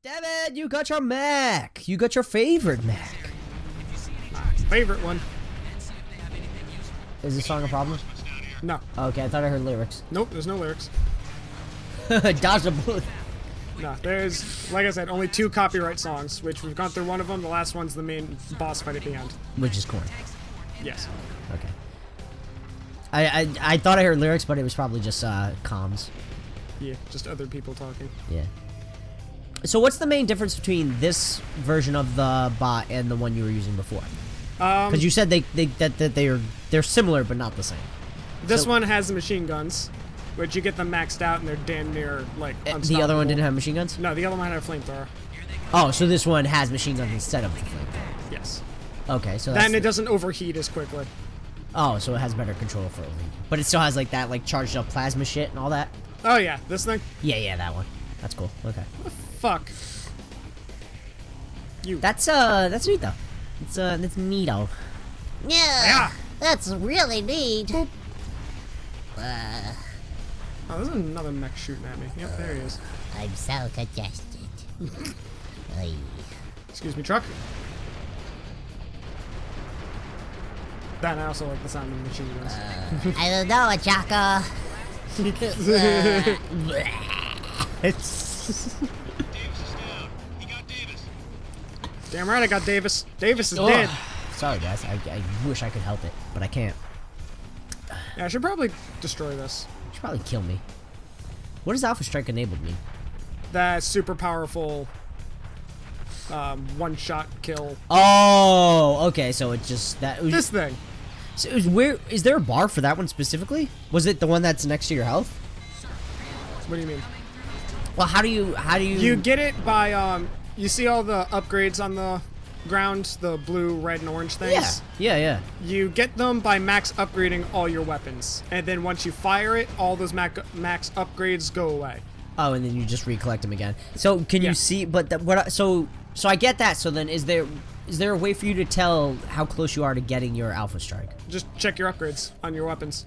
Devin, you got your mech. You got your favorite mech. Favorite one. Is this song a problem? No. Okay, I thought I heard lyrics. Nope, there's no lyrics. Dodge the bullet. No, there's, like I said, only 2 copyright songs, which we've gone through one of them. The last one's the main boss fight at the end. Which is corn. Yes. Okay. I thought I heard lyrics, but it was probably just comms. Yeah, just other people talking. Yeah. So what's the main difference between this version of the bot and the one you were using before? Because you said they're similar but not the same. This one has the machine guns, which you get them maxed out and they're damn near like unstoppable. The other one didn't have machine guns? No, the other one had a flamethrower. Oh, so this one has machine guns instead of the flamethrower. Yes. Okay, so that's then it doesn't overheat as quickly. Oh, so it has better control for overheat. But it still has like that like charged up plasma shit and all that? Oh yeah, this thing? Yeah, that one. That's cool. Okay. Fuck. You. That's neat though. That's neato. Yeah, that's really neat. Oh, there's another mech shooting at me. Yep, there he is. I'm so congested. Oy. Excuse me, truck. Then I also like the sound of the machine guns. I don't know, Chaka. Damn right I got Davis. Davis is dead. Sorry guys, I wish I could help it, but I can't. Yeah, I should probably destroy this. You should probably kill me. What does Alpha Strike enabled me? That super powerful one-shot kill. Oh, okay, so it's just that. It was, This thing. So it was where is there a bar for that one specifically? Was it the one that's next to your health? What do you mean? Well, how do you? You get it by you see all the upgrades on the ground, the blue, red, and orange things? Yeah. You get them by max upgrading all your weapons. And then once you fire it, all those max upgrades go away. Oh, and then you just recollect them again. So can you see? But so I get that. So then, is there a way for you to tell how close you are to getting your Alpha Strike? Just check your upgrades on your weapons.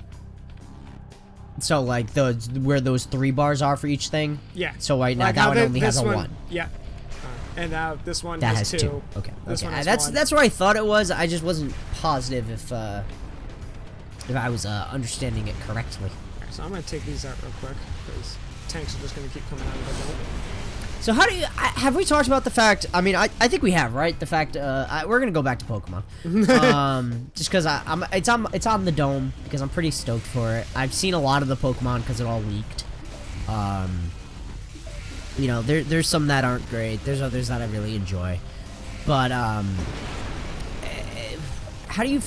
So like where those 3 bars are for each thing? Yeah. So right now like that one only has a 1. Yeah. And now this one That has has 2. Okay. This one has That's 1. that's where I thought it was. I just wasn't positive if I was understanding it correctly. So I'm gonna take these out real quick because tanks are just gonna keep coming out of the boat. So how do you have we talked about the fact? I mean, I think we have, right? The fact we're gonna go back to Pokemon, just because it's on the dome because I'm pretty stoked for it. I've seen a lot of the Pokemon because it all leaked. You know, there's some that aren't great. There's others that I really enjoy, but how do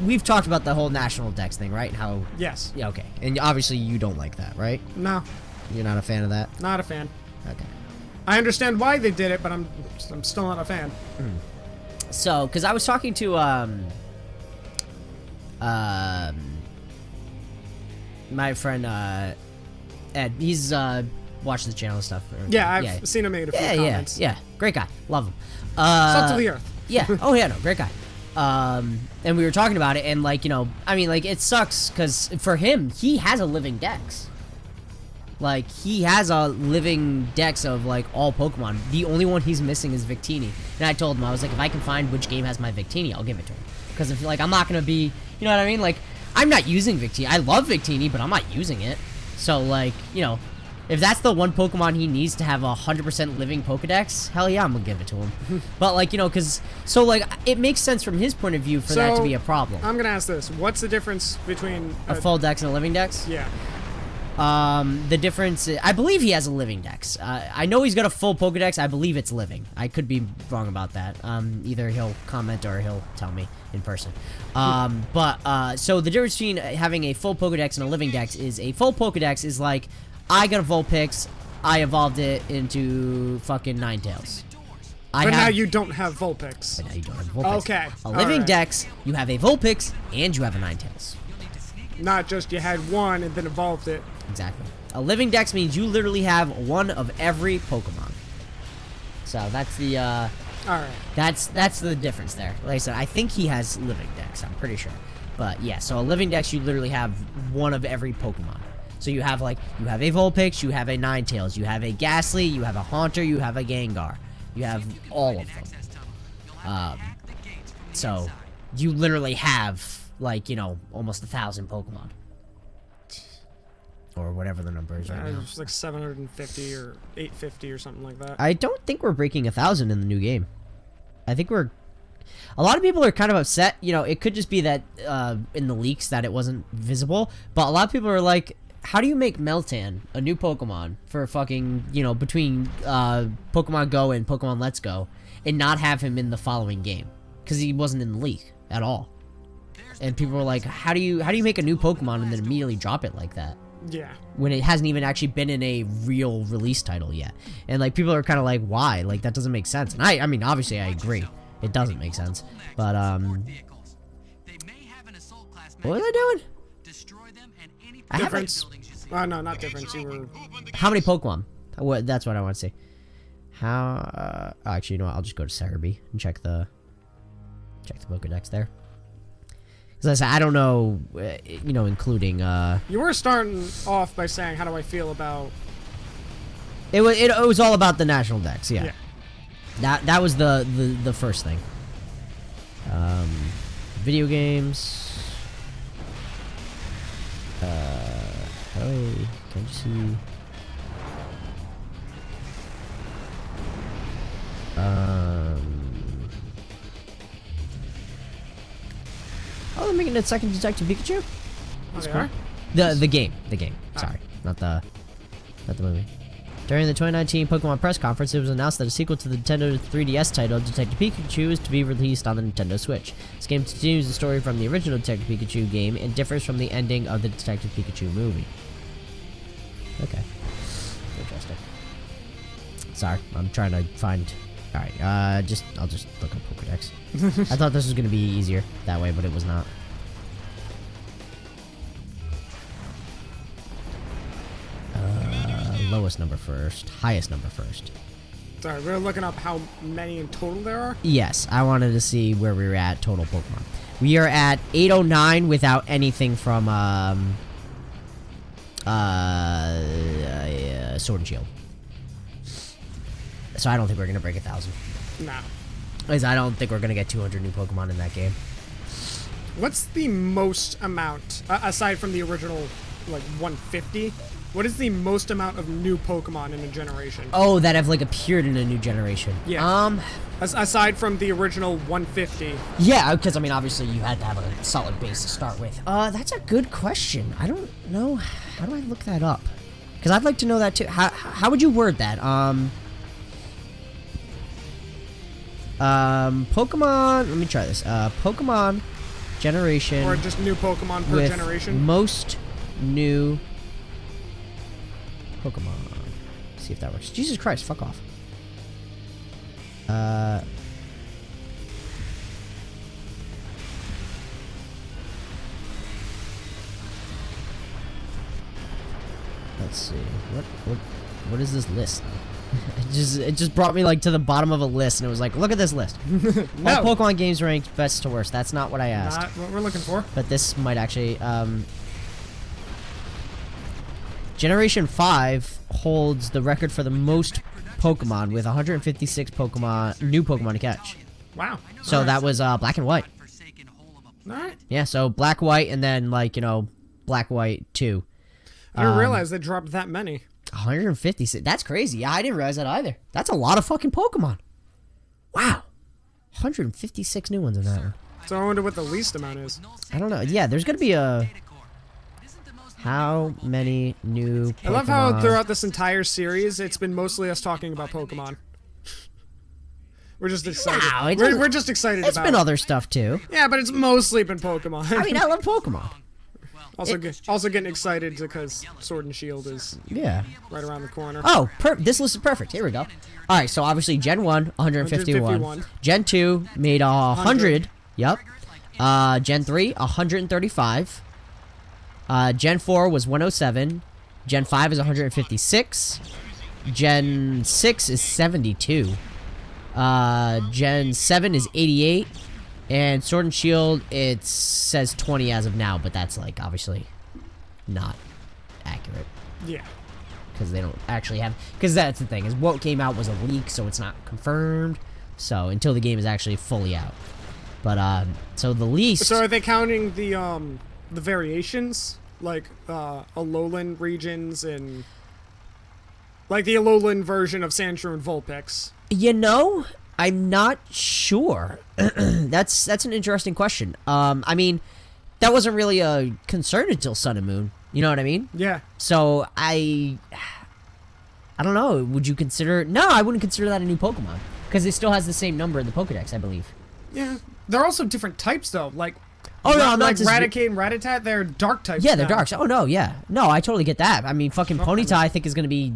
we've talked about the whole national dex thing, right? How Yes. yeah, okay, and obviously you don't like that, right? No, You're not a fan of that. not a fan. Okay. I understand why they did it, but I'm still not a fan. So, because I was talking to my friend Ed. He's watched the channel and stuff. Yeah, I've seen him make a few comments. Yeah, great guy, love him. Salt of the earth. Yeah. Oh yeah, no, great guy. And we were talking about it, and like, you know, I mean, like, it sucks because for him, he has a living dex. Like, he has a living dex of, like, all Pokemon. The only one he's missing is Victini. And I told him, I was like, if I can find which game has my Victini, I'll give it to him. Because, if like, I'm not going to be, you know what I mean? Like, I'm not using Victini. I love Victini, but I'm not using it. So, like, you know, if that's the one Pokemon he needs to have a 100% living Pokedex, hell yeah, I'm going to give it to him. But, like, you know, because, so, like, it makes sense from his point of view for that to be a problem. I'm going to ask this. What's the difference between A full dex and a living dex? Yeah. The difference, I believe he has a living dex. I know he's got a full Pokedex. I believe it's living. I could be wrong about that. Either he'll comment or he'll tell me in person. So the difference between having a full Pokedex and a living dex is a full Pokedex is like, I got a Vulpix, I evolved it into fucking Ninetales. But now you don't have Vulpix. But now you don't have Vulpix. Okay. A living dex, you have a Vulpix, and you have a Ninetales. Not just you had one and then evolved it. Exactly. A living dex means you literally have one of every Pokemon. So that's the Alright. that's the difference there. Like I said, I think he has living dex, I'm pretty sure. But yeah, so a living dex you literally have one of every Pokemon. So you have a Vulpix, you have a Ninetales, you have a Ghastly, you have a Haunter, you have a Gengar. You have all of them. So you literally have, like, you know, almost 1,000 Pokemon. Or whatever the number is right now. It's like 750 or 850 or something like that. I don't think we're breaking 1,000 in the new game. I think we're... A lot of people are kind of upset. You know, it could just be that in the leaks that it wasn't visible. But a lot of people are like, how do you make Meltan a new Pokemon for fucking, you know, between Pokemon Go and Pokemon Let's Go and not have him in the following game? Because he wasn't in the leak at all. And people were like, how do you make a new Pokemon and then immediately drop it like that? Yeah. When it hasn't even actually been in a real release title yet. And, like, people are kind of like, why? Like, that doesn't make sense. And I mean, obviously, I agree. It doesn't make sense. But, what was I doing? Difference. Oh, no, not difference. You were... How many Pokemon? That's what I want to see. How, actually, you know what? I'll just go to Cerebi and check the Pokedex there. Because I don't know, you know, including, You were starting off by saying, how do I feel about... It was all about the national decks, yeah. That was the first thing. Video games. How do can you see? Oh, they're making a second Detective Pikachu? That's cool. The game. Sorry, not the movie. During the 2019 Pokemon press conference, it was announced that a sequel to the Nintendo 3DS title, Detective Pikachu, is to be released on the Nintendo Switch. This game continues the story from the original Detective Pikachu game and differs from the ending of the Detective Pikachu movie. Okay. Interesting. Sorry, I'm trying to find... Alright, I'll just look up Pokedex. I thought this was going to be easier that way, but it was not. Lowest number first, highest number first. Sorry, we're looking up how many in total there are? Yes, I wanted to see where we were at total Pokemon. We are at 809 without anything from Sword and Shield. So I don't think we're gonna break 1,000. Nah. Because I don't think we're gonna get 200 new Pokemon in that game. What's the most amount, aside from the original, like, 150? What is the most amount of new Pokemon in a generation? Oh, that have, like, appeared in a new generation. Yeah. Aside from the original 150. Yeah, because, I mean, obviously you had to have a solid base to start with. That's a good question. I don't know. How do I look that up? Because I'd like to know that, too. How would you word that? Pokemon... Let me try this. Pokemon generation... Or just new Pokemon per generation? Most new... Pokemon. See if that works. Jesus Christ, fuck off. Let's see. What is this list? it just brought me, like, to the bottom of a list, and it was like, look at this list. No. All Pokemon games ranked best to worst. That's not what I asked. Not what we're looking for. But this might actually, Generation 5 holds the record for the most Pokemon with 156 new Pokemon to catch. Wow. So that was Black and White. Alright. Yeah, so Black, White, and then, like, you know, Black, White 2. I didn't realize they dropped that many. 156. That's crazy. Yeah, I didn't realize that either. That's a lot of fucking Pokemon. Wow. 156 new ones in that one. So I wonder what the least amount is. I don't know. Yeah, there's going to be a... How many new Pokemon? I love how throughout this entire series, it's been mostly us talking about Pokemon. We're just excited. No, we're just excited about it. It's been other stuff, too. Yeah, but it's mostly been Pokemon. I mean, I love Pokemon. Also getting excited because Sword and Shield is right around the corner. Oh, this list is perfect. Here we go. All right, so obviously Gen 1, 151. Gen 2 made 100. Yep. Gen 3, 135. Gen 4 was 107. Gen 5 is 156. Gen 6 is 72. Gen 7 is 88. And Sword and Shield, it says 20 as of now, but that's, like, obviously not accurate. Yeah. Because they don't actually have... Because that's the thing, is what came out was a leak, so it's not confirmed. So, until the game is actually fully out. But, so the least... So are they counting the variations? Like, Alolan regions and... Like the Alolan version of Sandshrew and Vulpix. You know, I'm not sure. That's an interesting question. I mean, that wasn't really a concern until Sun and Moon. You know what I mean? Yeah. So, I don't know. Would you consider... No, I wouldn't consider that a new Pokemon. Because it still has the same number in the Pokedex, I believe. Yeah. They're also different types, though. Like... Oh, no, I'm not like just... Raticate and Rattata, they're dark types. Yeah, they're now. darks. Oh, no, yeah. No, I totally get that. I mean, fucking Ponyta, I think, is going to be...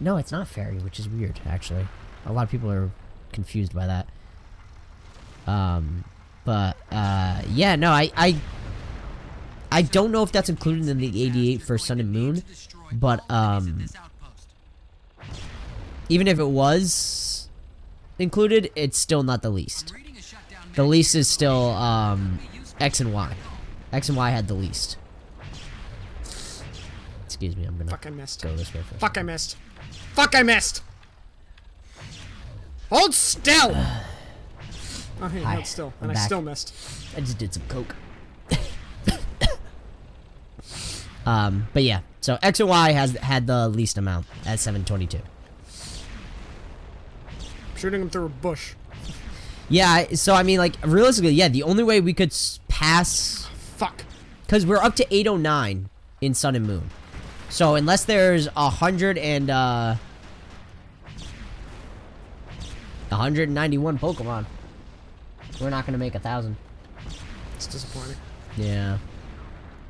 No, it's not Fairy, which is weird, actually. A lot of people are confused by that. Yeah, no, I don't know if that's included in the 88 for Sun and Moon, but, even if it was included, it's still not the least. The least is still, X and Y. X and Y had the least. Excuse me, I'm gonna Fuck, I missed. go this way first. Fuck, I missed. Fuck, I missed! Hold still! Oh, hey, Hi, hold still. And I'm I back. still missed. I just did some coke. But yeah, so X and Y had the least amount at 722. Shooting him through a bush. Yeah, so I mean, like, realistically, yeah, the only way we could pass... Fuck. Because we're up to 809 in Sun and Moon. So unless there's 191 Pokemon, we're not going to make 1,000. It's disappointing. Yeah.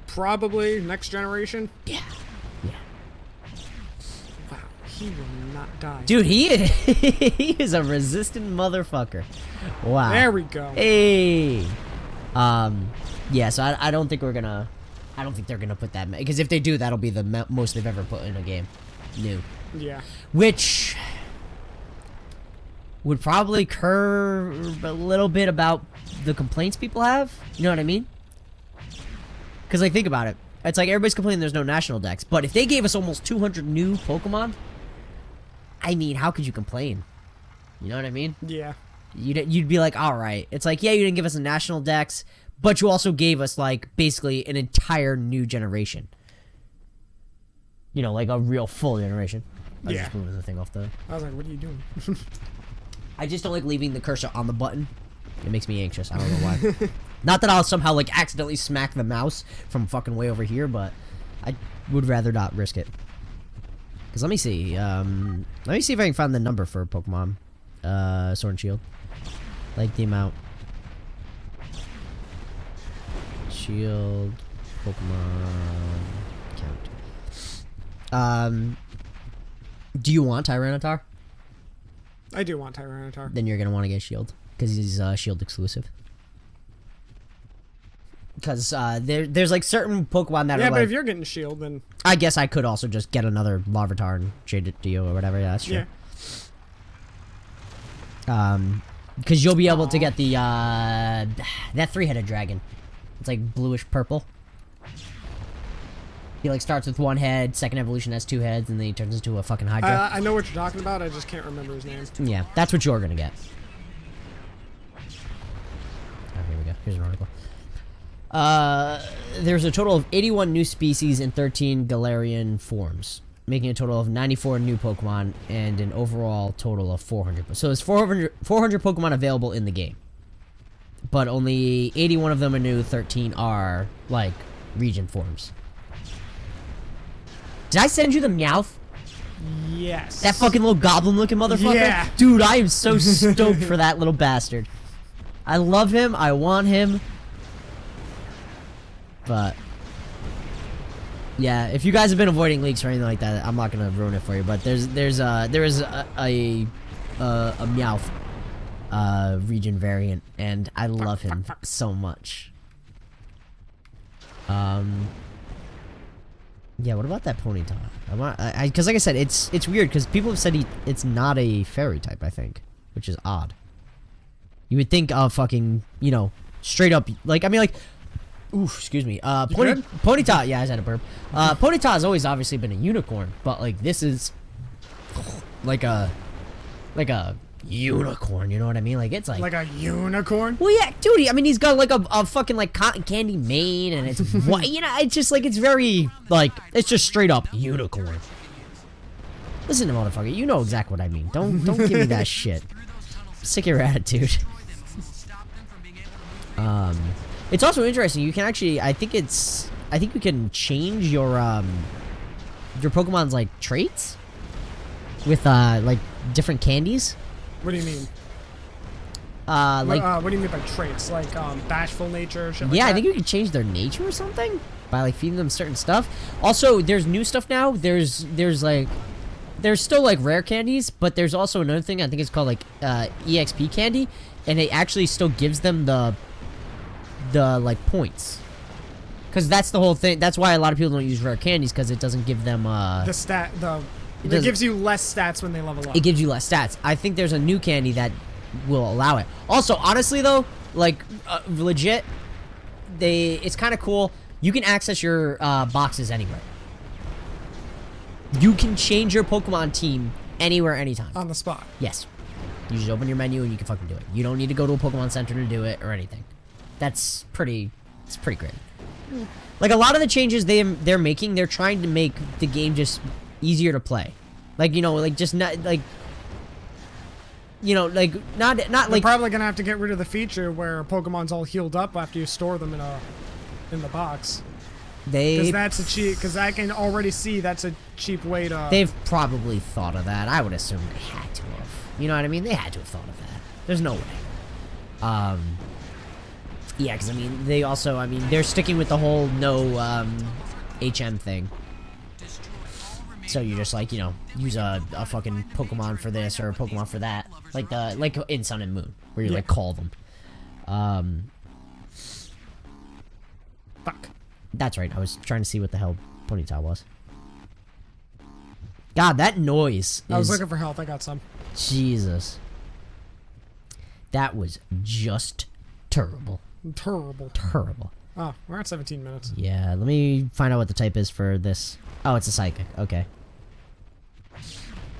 Probably next generation. Yeah. Yeah. Wow, he will not die. Dude, he is a resistant motherfucker. Wow. There we go. Hey. Yeah, so I don't think we're gonna... I don't think they're gonna put that... Because if they do, that'll be the most they've ever put in a game. New. Yeah. Which... would probably curb a little bit about the complaints people have. You know what I mean? Because, like, think about it. It's like everybody's complaining there's no national dex. But if they gave us almost 200 new Pokemon... I mean, how could you complain? You know what I mean? Yeah. You'd be like, alright. It's like, yeah, you didn't give us a national dex, but you also gave us, like, basically an entire new generation. You know, like a real full generation. I was Yeah. just moving the thing off the... I was like, what are you doing? I just don't like leaving the cursor on the button. It makes me anxious. I don't know why. Not that I'll somehow, like, accidentally smack the mouse from fucking way over here, but I would rather not risk it. Because let me see. Let me see if I can find the number for Pokemon. Sword and Shield. Like the amount. Shield. Pokemon. Count. Do you want Tyranitar? I do want Tyranitar. Then you're gonna want to get Shield. Because he's Shield exclusive. Because there's like certain Pokemon that Yeah, are but like... if you're getting Shield, then... I guess I could also just get another Larvitar and trade it to you or whatever. Yeah, that's true. Yeah. Because you'll be able to get the, that three-headed dragon. It's like bluish purple. He like starts with one head, second evolution has two heads, and then he turns into a fucking Hydra. I know what you're talking about, I just can't remember his name. Yeah, that's what you're gonna get. Oh, here we go. Here's an article. There's a total of 81 new species and 13 Galarian forms, making a total of 94 new Pokemon and an overall total of 400. So there's 400 Pokemon available in the game, but only 81 of them are new. 13 are like region forms. Did I send you the Meowth? Yes. That fucking little goblin-looking motherfucker? Yeah. Dude, I am so stoked for that little bastard. I love him. I want him. But yeah, if you guys have been avoiding leaks or anything like that, I'm not gonna ruin it for you. But there is a Meowth region variant, and I love him so much. Yeah, what about that Ponyta? Because like I said, it's weird because people have said it's not a fairy type. I think, which is odd. You would think of fucking, you know, straight up, like, I mean, like, Oof, excuse me. good? Ponyta, yeah, I had a burp. Ponyta has always obviously been a unicorn, but like this is like a unicorn. You know what I mean? Like it's Like a unicorn? well, yeah, dude. I mean, he's got like a fucking like cotton candy mane, and it's what you know. It's just like it's very like it's just straight up unicorn. Listen to motherfucker, you know exactly what I mean. Don't give me that shit. Sick of your attitude. It's also interesting. You can actually, I think you can change your Pokemon's like traits with like different candies. What do you mean? Like what do you mean by traits? Like bashful nature, shit like yeah, that? I think you can change their nature or something by like feeding them certain stuff. Also, there's new stuff now. There's still like rare candies, but there's also another thing. I think it's called like EXP candy, and it actually still gives them the like points. Because that's the whole thing. That's why a lot of people don't use rare candies, because it doesn't give them it gives you less stats when they level up. It gives you less stats. I think there's a new candy that will allow it. Also, honestly though, like legit, it's kind of cool. You can access your boxes anywhere. You can change your Pokemon team anywhere, anytime. On the spot. Yes. You just open your menu and you can fucking do it. You don't need to go to a Pokemon Center to do it or anything. It's pretty great. Like a lot of the changes they're making, they're trying to make the game just easier to play. Like, you know, like just not like, you know, like not They're like probably gonna have to get rid of the feature where Pokemon's all healed up after you store them in the box. Because that's a cheap. Because I can already see that's a cheap way to. They've probably thought of that. I would assume they had to have. You know what I mean? They had to have thought of that. There's no way. Yeah, because I mean, they're sticking with the whole no HM thing. So you just like, you know, use a fucking Pokemon for this or a Pokemon for that, like in Sun and Moon, where you like call them. Fuck. That's right. I was trying to see what the hell Ponyta was. God, that noise. I was looking for health. I got some. Jesus. That was just terrible. Terrible. Terrible. Oh, we're at 17 minutes. Yeah, let me find out what the type is for this. Oh, it's a psychic. Okay.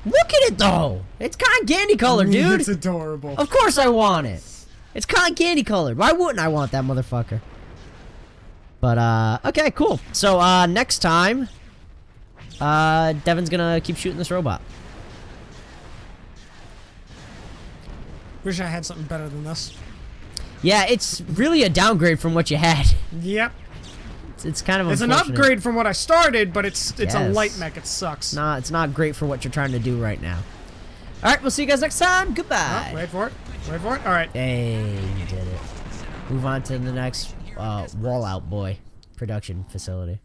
Look at it, though! It's cotton candy colored, dude! It's adorable. Of course I want it! It's cotton candy colored. Why wouldn't I want that motherfucker? But, okay, cool. So, next time, Devin's gonna keep shooting this robot. Wish I had something better than this. Yeah, it's really a downgrade from what you had. Yep. It's kind of It's an unfortunate. upgrade from what I started, but it's Yes. a light mech. It sucks. Nah, it's not great for what you're trying to do right now. Alright, we'll see you guys next time. Goodbye. Oh, wait for it. Wait for it. All right. Hey, you did it. Move on to the next wall out boy production facility.